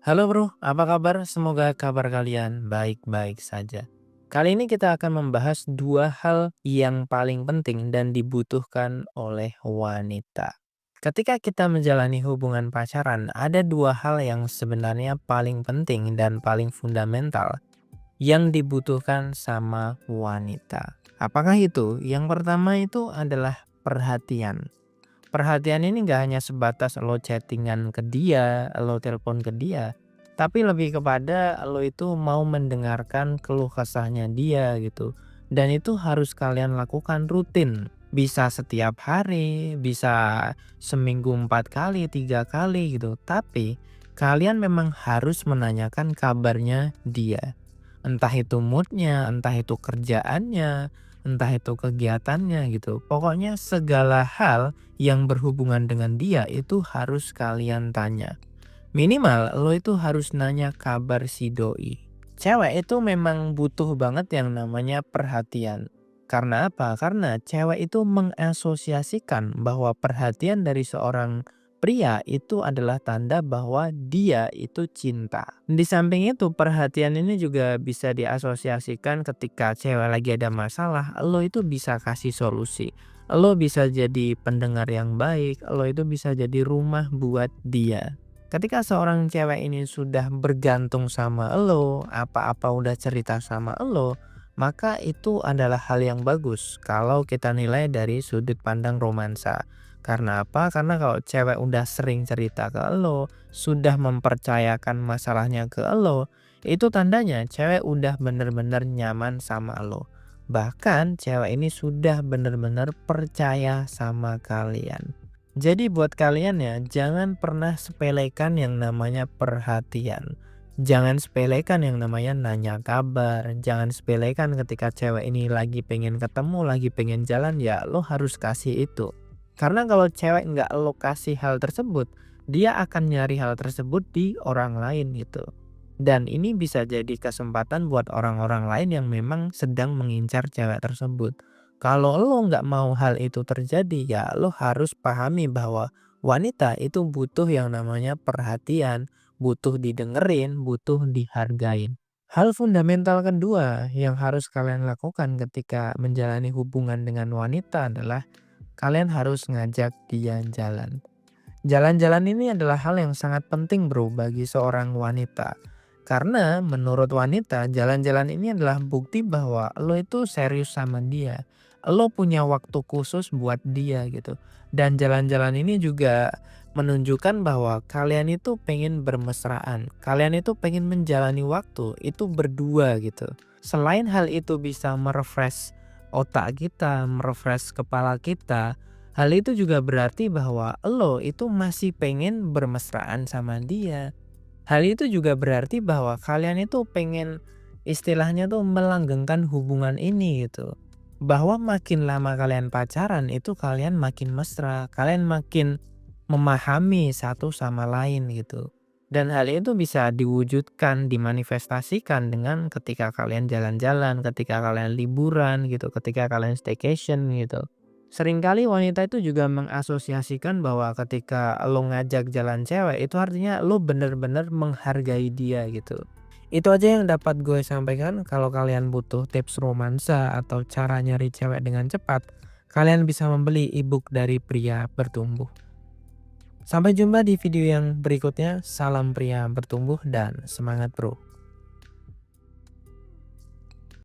Halo bro, apa kabar? Semoga kabar kalian baik-baik saja. Kali ini kita akan membahas dua hal yang paling penting dan dibutuhkan oleh wanita. Ketika kita menjalani hubungan pacaran, ada dua hal yang sebenarnya paling penting dan paling fundamental yang dibutuhkan sama wanita. Apakah itu? Yang pertama itu adalah perhatian. Perhatian ini nggak hanya sebatas lo chattingan ke dia, lo telepon ke dia, tapi lebih kepada lo itu mau mendengarkan keluh kesahnya dia gitu. Dan itu harus kalian lakukan rutin. Bisa setiap hari, bisa seminggu 4 kali, 3 kali gitu. Tapi kalian memang harus menanyakan kabarnya dia. Entah itu moodnya, entah itu kerjaannya, entah itu kegiatannya gitu. Pokoknya segala hal yang berhubungan dengan dia itu harus kalian tanya. Minimal lo itu harus nanya kabar si doi. Cewek itu memang butuh banget yang namanya perhatian. Karena apa? Karena cewek itu mengasosiasikan bahwa perhatian dari seorang pria itu adalah tanda bahwa dia itu cinta. Di samping itu perhatian ini juga bisa diasosiasikan ketika cewek lagi ada masalah, lo itu bisa kasih solusi. Lo bisa jadi pendengar yang baik, lo itu bisa jadi rumah buat dia. Ketika seorang cewek ini sudah bergantung sama lo, apa-apa udah cerita sama lo, maka itu adalah hal yang bagus kalau kita nilai dari sudut pandang romansa. Karena apa? Karena kalau cewek udah sering cerita ke lo, sudah mempercayakan masalahnya ke lo, itu tandanya cewek udah bener-bener nyaman sama lo. Bahkan cewek ini sudah bener-bener percaya sama kalian. Jadi buat kalian ya, jangan pernah sepelekan yang namanya perhatian. Jangan sepelekan yang namanya nanya kabar. Jangan sepelekan ketika cewek ini lagi pengen ketemu, lagi pengen jalan, ya lo harus kasih itu. Karena kalau cewek nggak lo kasih hal tersebut, dia akan nyari hal tersebut di orang lain gitu. Dan ini bisa jadi kesempatan buat orang-orang lain yang memang sedang mengincar cewek tersebut. Kalau lo nggak mau hal itu terjadi, ya lo harus pahami bahwa wanita itu butuh yang namanya perhatian, butuh didengerin, butuh dihargain. Hal fundamental kedua yang harus kalian lakukan ketika menjalani hubungan dengan wanita adalah kalian harus ngajak dia jalan. Jalan-jalan ini adalah hal yang sangat penting bro bagi seorang wanita. Karena menurut wanita jalan-jalan ini adalah bukti bahwa lo itu serius sama dia. Lo punya waktu khusus buat dia gitu. Dan jalan-jalan ini juga menunjukkan bahwa kalian itu pengen bermesraan. Kalian itu pengen menjalani waktu itu berdua gitu. Selain hal itu bisa merefresh otak kita, merefresh kepala kita, hal itu juga berarti bahwa lo itu masih pengen bermesraan sama dia. Hal itu juga berarti bahwa kalian itu pengen istilahnya tuh melanggengkan hubungan ini gitu. Bahwa makin lama kalian pacaran itu kalian makin mesra, kalian makin memahami satu sama lain gitu. Dan hal itu bisa diwujudkan, dimanifestasikan dengan ketika kalian jalan-jalan, ketika kalian liburan gitu, ketika kalian staycation gitu. Seringkali wanita itu juga mengasosiasikan bahwa ketika lo ngajak jalan cewek itu artinya lo bener-bener menghargai dia gitu. Itu aja yang dapat gue sampaikan. Kalau kalian butuh tips romansa atau cara nyari cewek dengan cepat, kalian bisa membeli ebook dari Pria Bertumbuh. Sampai jumpa di video yang berikutnya. Salam pria bertumbuh dan semangat bro.